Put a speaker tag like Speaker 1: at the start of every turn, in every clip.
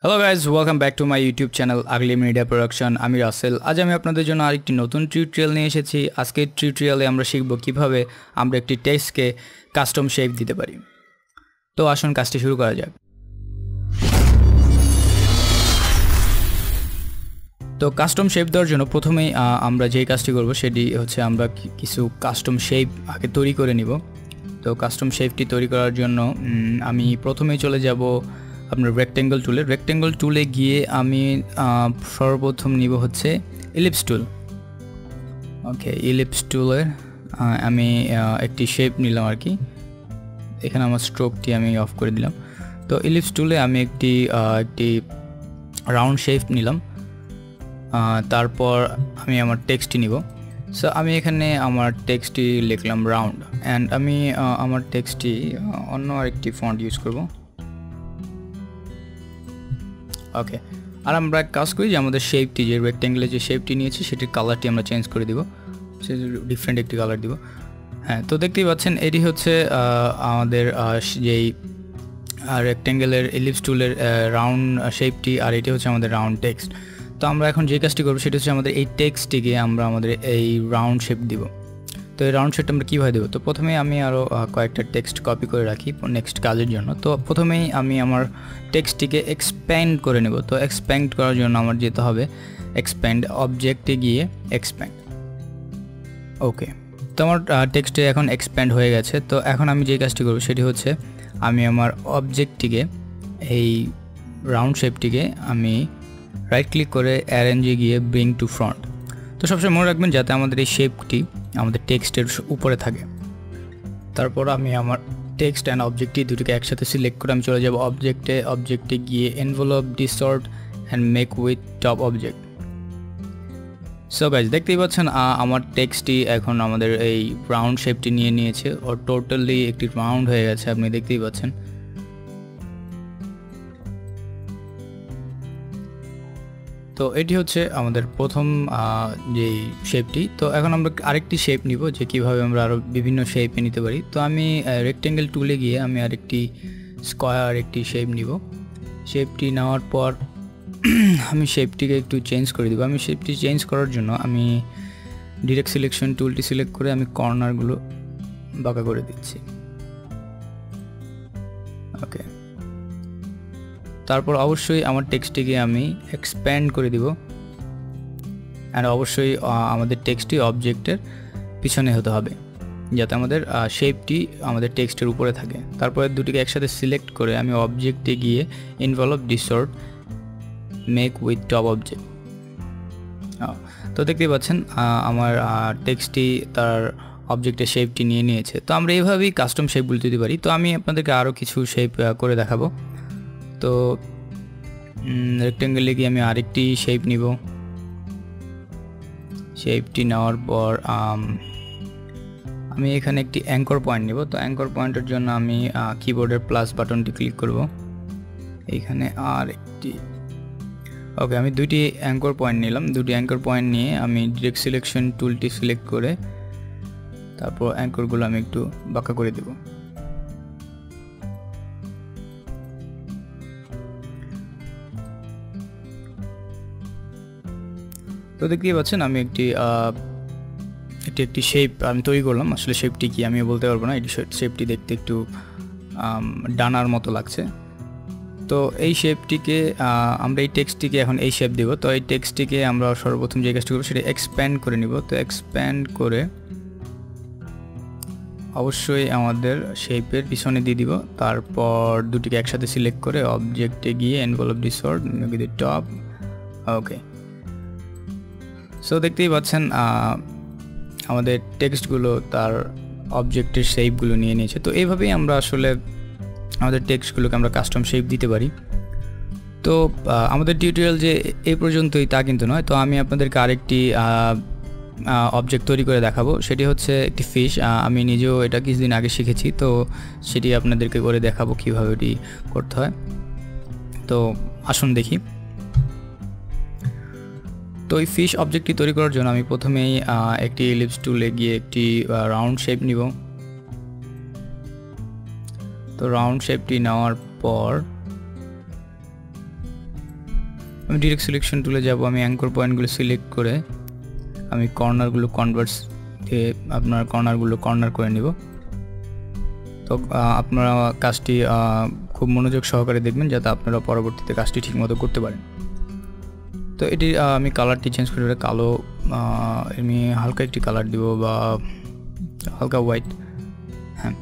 Speaker 1: Hello guys, welcome back to my YouTube channel ugly media production. আমি রাসেল। আজ আমি আপনাদের জন্য আরেকটি নতুন টিউটোরিয়াল নিয়ে এসেছি। আজকের টিউটোরিয়ালে আমরা শিখব কিভাবে আমরা একটি টেক্সটকে কাস্টম শেপ দিতে পারি। তো আসুন কাজটি শুরু করা যাক। তো কাস্টম শেপ দেওয়ার জন্য প্রথমেই আমরা যেই কাজটি করব সেটি হচ্ছে আমরা কিছু কাস্টম শেপ আগে তৈরি করে নিব। তো কাস্টম শেপটি তৈরি করার জন্য আমি প্রথমেই চলে যাব আপনার রেক্ট্যাঙ্গল টুলে গিয়ে আমি সর্বপ্রথম নিব হচ্ছে ইলিপস টুল। ওকে, ইলিপস টুলের আমি একটি শেপ নিলাম আর কি। এখানে আমার স্ট্রোকটি আমি অফ করে দিলাম। তো ইলিপস টুলে আমি একটি রাউন্ড শেপ নিলাম। তারপর আমি আমার টেক্সটটি নিব। সো আমি এখানে আমার টেক্সটটি লিখলাম রাউন্ড, অ্যান্ড আমি আমার টেক্সটটি অন্য আরেকটি ফন্ট ইউজ করব। ওকে, আর আমরা কাজ করি যে আমাদের শেপটি, যে রেক্ট্যাঙ্গেলের যে শেপটি নিয়েছি সেটির কালারটি আমরা চেঞ্জ করে দিব, সে ডিফারেন্ট একটি কালার দিব। হ্যাঁ, তো দেখতেই পাচ্ছেন এটি হচ্ছে আমাদের যেই রেক্ট্যাঙ্গেলের ইলিপস টুলের রাউন্ড শেপটি, আর এটি হচ্ছে আমাদের রাউন্ড টেক্সট। তো আমরা এখন যে কাজটি করবো সেটি হচ্ছে আমাদের এই টেক্সটটিকে আমরা আমাদের এই রাউন্ড শেপ দিব। তো এই রাউন্ড শেপটা আমরা কীভাবে দেবো? তো প্রথমেই আমি আরও কয়েকটা টেক্সট কপি করে রাখি নেক্সট কাজের জন্য। তো প্রথমেই আমি আমার টেক্সটটিকে এক্সপ্যান্ড করে নেব। তো এক্সপ্যান্ড করার জন্য আমার যেতে হবে এক্সপ্যান্ড অবজেক্টে গিয়ে এক্সপ্যান্ড। ওকে, তো আমার টেক্সটে এখন এক্সপ্যান্ড হয়ে গেছে। তো এখন আমি যে কাজটি করবো সেটি হচ্ছে আমি আমার অবজেক্টটিকে, এই রাউন্ড শেপটিকে আমি রাইট ক্লিক করে অ্যারেঞ্জে গিয়ে ব্রিং টু ফ্রন্ট। তো সবসময় মনে রাখবেন যাতে আমাদের এই শেপটি আমাদের টেক্সটের উপরে থাকে। তারপর আমি আমার টেক্সট অ্যান্ড অবজেক্টটি দুটিকে একসাথে সিলেক্ট করে আমি চলে যাব অবজেক্টে গিয়ে envelope distort and make with top object. So guys, দেখতেই পাচ্ছেন আমার টেক্সটটি এখন আমাদের এই রাউন্ড শেপটি নিয়ে নিয়েছে, ও টোটালি একটি রাউন্ড হয়ে গেছে, আপনি দেখতেই পাচ্ছেন। তো এটি হচ্ছে আমাদের প্রথম যেই শেপটি। তো এখন আমরা আরেকটি শেপ নিব, যে কীভাবে আমরা আরও বিভিন্ন শেপে নিতে পারি। তো আমি রেক্ট্যাঙ্গেল টুলে গিয়ে আমি আরেকটি স্কোয়ার একটি শেপ নিব। শেপটি নেওয়ার পর আমি শেপটিকে একটু চেঞ্জ করে দেবো। আমি শেপটি চেঞ্জ করার জন্য আমি ডিরেক্ট সিলেকশন টুলটি সিলেক্ট করে আমি কর্নারগুলো বাঁকা করে দিচ্ছি। ওকে, তারপর অবশ্যই আমার টেক্সটটিকে আমি এক্সপ্যান্ড করে দিব, অ্যান্ড অবশ্যই আমাদের টেক্সটটি অবজেক্টের পিছনে হতে হবে যাতে আমাদের শেপটি আমাদের টেক্সটের উপরে থাকে। তারপরে দুটিকে একসাথে সিলেক্ট করে আমি অবজেক্টে গিয়ে envelope distort make with top object. তো দেখতেই পাচ্ছেন আমার টেক্সটটি তার অবজেক্টের শেপটি নিয়ে নিয়েছে। তো আমরা এইভাবেই কাস্টম শেপগুলো দিতে পারি। তো আমি আপনাদেরকে আরও কিছু শেপ করে দেখাবো। তো রেক্ট্যাঙ্গেলে গিয়ে আমি আরেকটি শেপ নিব। শেপটি নেওয়ার পর আমি এখানে একটি অ্যাঙ্কর পয়েন্ট নিব। তো অ্যাঙ্কর পয়েন্টের জন্য আমি কিবোর্ডের প্লাস বাটনটি ক্লিক করব এইখানে, আর একটি ওকে, আমি দুটি অ্যাঙ্কর পয়েন্ট নিলাম। দুটি অ্যাঙ্কর পয়েন্ট নিয়ে আমি ডিরেক্ট সিলেকশন টুলটি সিলেক্ট করে তারপর অ্যাঙ্করগুলো আমি একটু বাঁকা করে দেব। তো দেখতেই পাচ্ছেন আমি একটি শেপ আমি তৈরি করলাম। আসলে শেপটি কি আমি বলতে পারবো না, এটি শেপটি দেখতে একটু ডানার মতো লাগছে। তো এই শেপটিকে আমরা এই টেক্সটটিকে এখন এই শেপ দেব। তো এই টেক্সটটিকে আমরা সর্বপ্রথম যে কাজটি করবো সেটা এক্সপ্যান্ড করে নিব। তো এক্সপ্যান্ড করে অবশ্যই আমাদের শেপের পিছনে দিয়ে দিব। তারপর দুটিকে একসাথে সিলেক্ট করে অবজেক্টে গিয়ে envelope distort with top. Okay, so দেখতেই পাচ্ছেন আমাদের টেক্সটগুলো তার অবজেক্টের শেপগুলো নিয়ে নিয়েছে। তো এইভাবেই আমরা আসলে আমাদের টেক্সটগুলোকে আমরা কাস্টম শেপ দিতে পারি। তো আমাদের টিউটোরিয়াল যে এই পর্যন্তই তা কিন্তু নয়। তো আমি আপনাদেরকে আরেকটি অবজেক্ট তৈরি করে দেখাবো, সেটি হচ্ছে একটি ফিশ। আমি নিজেও এটা কিছুদিন আগে শিখেছি, তো সেটি আপনাদেরকে করে দেখাবো কীভাবে এটি করতে হয়। তো আসুন দেখি। তো এই ফিশ অবজেক্টটি তৈরি করার জন্য আমি প্রথমেই একটি ইলিপস টুলে গিয়ে একটি রাউন্ড শেপ নিব। তো রাউন্ড শেপটি নেওয়ার পর আমি ডিরেক্ট সিলেকশন টুলে যাব, আমি অ্যাঙ্কর পয়েন্টগুলো সিলেক্ট করে আমি কর্নারগুলো কনভার্স দিয়ে আপনার কর্নারগুলো কর্নার করে নিব। তো আপনারা কাজটি খুব মনোযোগ সহকারে দেখবেন যাতে আপনারা পরবর্তীতে কাজটি ঠিকমতো করতে পারেন। তো এটি আমি কালারটি চেঞ্জ করে কালো, আমি হালকা একটি কালার দিব বা হালকা হোয়াইট, হ্যাঁ।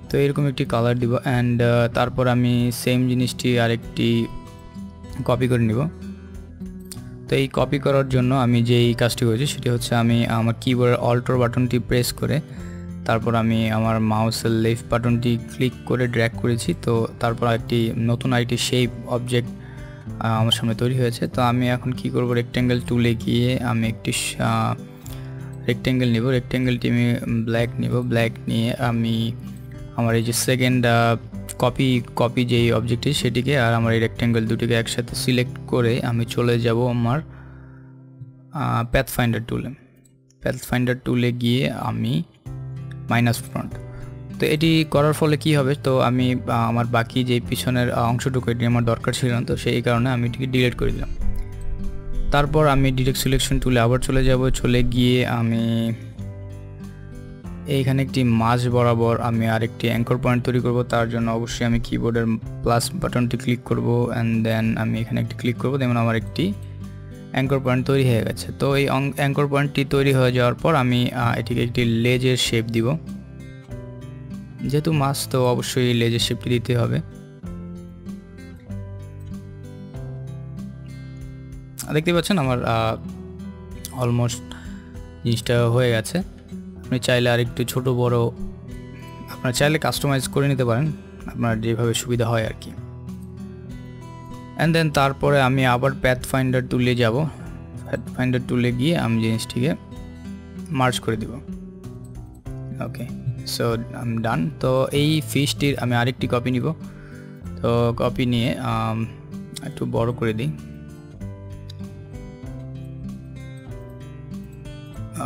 Speaker 1: তো এরকম একটি কালার দিব অ্যান্ড তারপর আমি সেম জিনিসটি আরেকটি কপি করে নিব। তো এই কপি করার জন্য আমি যেই কাজটি করেছি সেটি হচ্ছে আমি আমার কিবোর্ডের অল্টার বাটনটি প্রেস করে তারপর আমি আমার মাউসের লেফট বাটনটি ক্লিক করে ড্র্যাগ করেছি। তো তারপর একটি নতুন আরেকটি শেপ অবজেক্ট আমার সামনে তৈরি হয়েছে। তো আমি এখন কি করব, রেক্ট্যাঙ্গেল টুলে গিয়ে আমি একটি রেক্ট্যাঙ্গেল নিব। রেক্ট্যাঙ্গেলটি আমি ব্ল্যাক নিব, ব্ল্যাক নিয়ে আমি আমার এই যে সেকেন্ড কপি যেই অবজেক্টটি সেটিকে আর আমার এই রেক্ট্যাঙ্গেল দুটিকে একসাথে সিলেক্ট করে আমি চলে যাব আমার প্যাথফাইন্ডার টুলে গিয়ে আমি মাইনাস ফ্রন্ট। তো এটি করার ফলে কি হবে, তো আমি আমার বাকি যে পিছনের অংশটুকু এটি আমার দরকার ছিল না, তো সেই কারণে আমি এটিকে ডিলিট করে দিলাম। তারপর আমি ডিরেক্ট সিলেকশন টুলে আবার চলে যাব, চলে গিয়ে আমি এইখানে একটি মাঝ বরাবর আমি আরেকটি অ্যাঙ্কর পয়েন্ট তৈরি করব। তার জন্য অবশ্যই আমি কিবোর্ডের প্লাস বাটনটি ক্লিক করব অ্যান্ড দেন আমি এখানে একটি ক্লিক করব, যেমন আমার একটি অ্যাঙ্কর পয়েন্ট তৈরি হয়ে গেছে। তো এই অ্যাঙ্কর পয়েন্টটি তৈরি হয়ে যাওয়ার পর আমি এটিকে একটি লেজের শেপ দিব। যেহেতু মাছ তো অবশ্যই লেজের শেপটি দিতে হবে। দেখতে পাচ্ছেন আমার অলমোস্ট জিনিসটা হয়ে গেছে। আপনি চাইলে আর একটু ছোটো বড় আপনারা চাইলে কাস্টমাইজ করে নিতে পারেন, আপনার যেভাবে সুবিধা হয় আর কি। অ্যান্ড দেন তারপরে আমি আবার প্যাথফাইন্ডার টুলে যাব, প্যাথফাইন্ডার টুলে গিয়ে আমি জিনিসটিকে মার্জ করে দিব। ওকে, সো আই এম ডান। তো এই ফিশটির আমি আরেকটি কপি নিব। তো কপি নিয়ে একটু বড় করে দিই।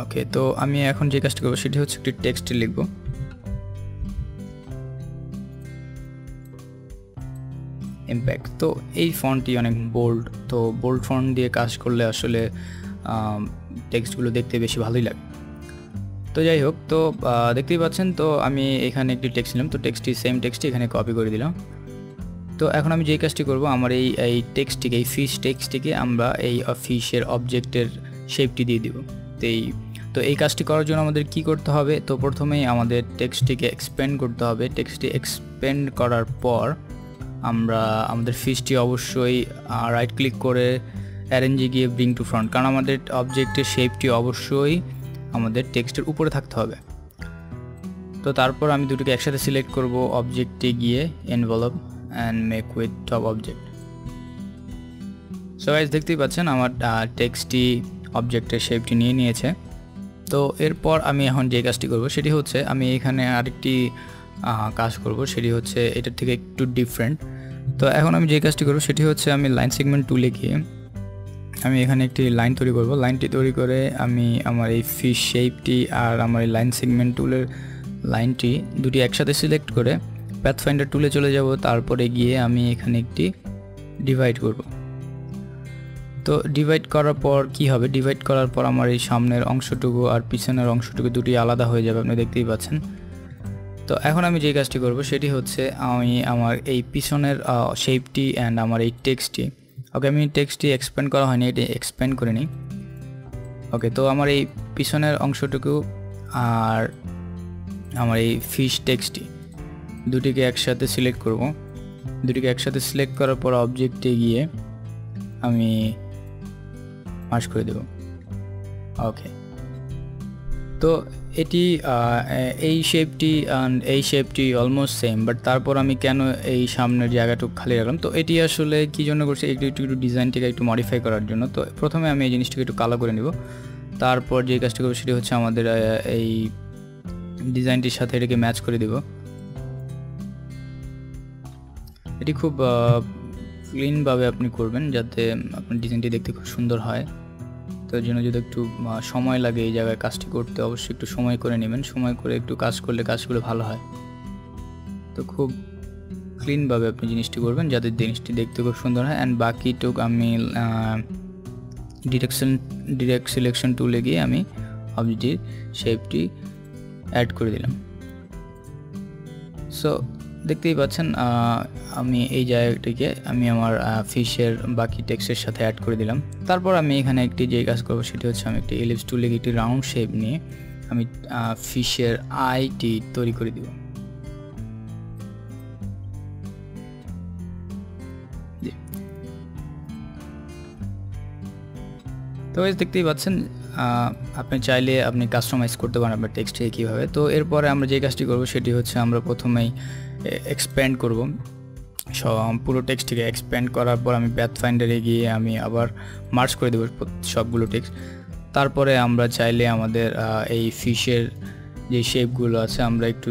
Speaker 1: ওকে, তো আমি এখন যে কাজটি করবো সেটি হচ্ছে একটি টেক্সট লিখব। ইম্প্যাক্ট, তো এই ফন্টটি অনেক বোল্ড, তো বোল্ড ফন্ট দিয়ে কাজ করলে আসলে টেক্সটগুলো দেখতে বেশি ভালোই লাগে। তো যাই হোক, তো দেখতেই পাচ্ছেন, তো আমি এখানে একটি টেক্সট নিলাম, তো টেক্সটটি সেম টেক্সটটি এখানে কপি করে দিলাম। তো এখন আমি যেই কাজটি করব, আমার এই টেক্সটটিকে, এই ফিশ টেক্সটটিকে আমরা এই ফিশের অবজেক্টের শেপটি দিয়ে দিব। তো এই কাজটি করার জন্য আমাদের কি করতে হবে, তো প্রথমেই আমাদের টেক্সটটিকে এক্সপ্যান্ড করতে হবে। টেক্সটটি এক্সপ্যান্ড করার পর আমরা আমাদের ফিশটি অবশ্যই রাইট ক্লিক করে অ্যারেঞ্জে গিয়ে ব্রিং টু ফ্রন্ট, কারণ আমাদের অবজেক্টের শেপটি অবশ্যই আমাদের টেক্সটের উপরে থাকতে হবে। তো তারপর আমি দুটোকে একসাথে সিলেক্ট করব, অবজেক্টে গিয়ে envelope and make with top object. So guys দেখতেই পাচ্ছেন আমার টেক্সটটি অবজেক্টের শেপটি নিয়ে নিয়েছে। তো এরপর আমি এখন যে কাজটি করব সেটি হচ্ছে আমি এখানে আরেকটি কাজ করব, সেটি হচ্ছে এটার থেকে একটু ডিফারেন্ট। তো এখন আমি যে কাজটি করব সেটি হচ্ছে আমি লাইন সেগমেন্ট টুলে গিয়ে আমি এখানে একটি লাইন তৈরি করব। লাইনটি তৈরি করে আমি আমার এই ফিশ শেপটি আর আমার এই লাইন সেগমেন্ট টুলের লাইনটি দুটি একসাথে সিলেক্ট করে প্যাথফাইন্ডার টুলে চলে যাব। তারপরে গিয়ে আমি এখানে একটি ডিভাইড করব। তো ডিভাইড করার পর কি হবে, ডিভাইড করার পর আমার এই সামনের অংশটুকু আর পিছনের অংশটুকু দুটি আলাদা হয়ে যাবে, আপনি দেখতেই পাচ্ছেন। তো এখন আমি যে কাজটি করব সেটি হচ্ছে আমি আমার এই পিছনের শেপটি অ্যান্ড আমার এই টেক্সটটি, ওকে আমি টেক্সটটি এক্সপ্যান্ড করা হয়নি, এটি এক্সপ্যান্ড করে নিই। ওকে, তো আমার এই পিছনের অংশটুকু আর আমার এই ফিশ টেক্সটটি দুটিকে একসাথে সিলেক্ট করব। দুটিকে একসাথে সিলেক্ট করার পর অবজেক্টে গিয়ে আমি মার্জ করে দেব। ওকে, তো এটি এই শেপটি এই শেপটি অলমোস্ট সেম, বাট তারপর আমি কেন এই সামনের জায়গাটুকু খালি রাখলাম, তো এটি আসলে কী জন্য করছি, একটু ডিজাইনটিকে একটু মডিফাই করার জন্য। তো প্রথমে আমি এই জিনিসটাকে একটু কালো করে নিব, তারপর যে কাজটি করবো সেটি হচ্ছে আমাদের এই ডিজাইনটির সাথে এটাকে ম্যাচ করে দেব। এটি খুব ক্লিনভাবে আপনি করবেন যাতে আপনার ডিজাইনটি দেখতে খুব সুন্দর হয়। তো এর জন্য যদি একটু সময় লাগে এই জায়গায় কাজটি করতে, অবশ্যই একটু সময় করে নেবেন, সময় করে একটু কাজ করলে কাজগুলো ভালো হয়। তো খুব ক্লিনভাবে আপনি জিনিসটি করবেন যাতে জিনিসটি দেখতে খুব সুন্দর হয়। অ্যান্ড বাকিটুক আমি ডিরেক্ট সিলেকশন টুলে গিয়ে আমি অবজেক্টের শেপটি অ্যাড করে দিলাম। সো দেখতেই পাচ্ছেন আমি এই জায়গাটিকে আমি আমার ফিশের বাকি টেক্সটের সাথে অ্যাড করে দিলাম। তারপর আমি এখানে একটি যে কাজ করবো সেটি হচ্ছে আমি একটি এলিপস টুলে গিয়ে একটি রাউন্ড শেপ নিয়ে আমি ফিশের আইটি তৈরি করে দিব। তো দেখতেই পাচ্ছেন আপনি চাইলে আপনি কাস্টমাইজ করতে পারেন আপনার টেক্সটে কীভাবে। তো এরপরে আমরা যে কাজটি করব সেটি হচ্ছে আমরা প্রথমেই এক্সপ্যান্ড করব পুরো টেক্সটটিকে। এক্সপ্যান্ড করার পর আমি প্যাথফাইন্ডারে গিয়ে আমি আবার মার্জ করে দেবো সবগুলো টেক্সট। তারপরে আমরা চাইলে আমাদের এই ফিশের যে শেপগুলো আছে আমরা একটু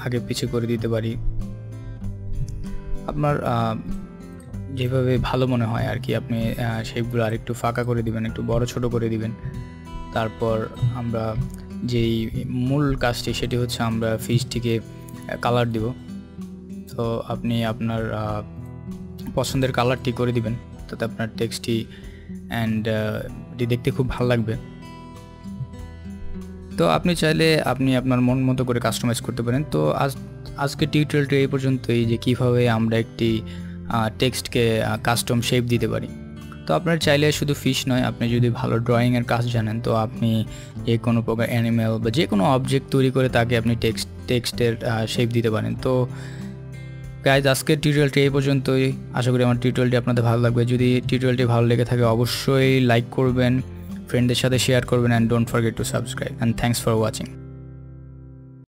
Speaker 1: আগে পিছে করে দিতে পারি, আপনার যেভাবে ভালো মনে হয় আর কি। আপনি শেপগুলো আর একটু ফাঁকা করে দিবেন, একটু বড় ছোট করে দিবেন। তারপর আমরা যেই মূল কাজটি সেটি হচ্ছে আমরা ফিশটিকে কালার দিব। তো আপনি আপনার পছন্দের কালারটি করে দিবেন তাতে আপনার টেক্সটটি অ্যান্ড দেখতে খুব ভালো লাগবে। তো আপনি চাইলে আপনি আপনার মন মতো করে কাস্টমাইজ করতে পারেন। তো আজকে টিউটোরিয়ালটি এই পর্যন্তই, যে কীভাবে আমরা একটি টেক্সটকে কাস্টম শেপ দিতে পারি। তো আপনার চাইলে শুধু ফিশ নয়, আপনি যদি ভালো ড্রয়িংয়ের কাজ জানেন তো আপনি যে কোনো প্রকার অ্যানিমেল বা যে কোনো অবজেক্ট তৈরি করে তাকে আপনি টেক্সটের শেপ দিতে পারেন। তো গাইজ আজকের টিউটোরিয়ালটি এই পর্যন্তই। আশা করি আমার টিউটোরিয়ালটি আপনাদের ভালো লাগবে। যদি টিউটোরিয়ালটি ভালো লেগে থাকে অবশ্যই লাইক করবেন, ফ্রেন্ডদের সাথে শেয়ার করবেন, and don't forget to subscribe. And thanks for watching.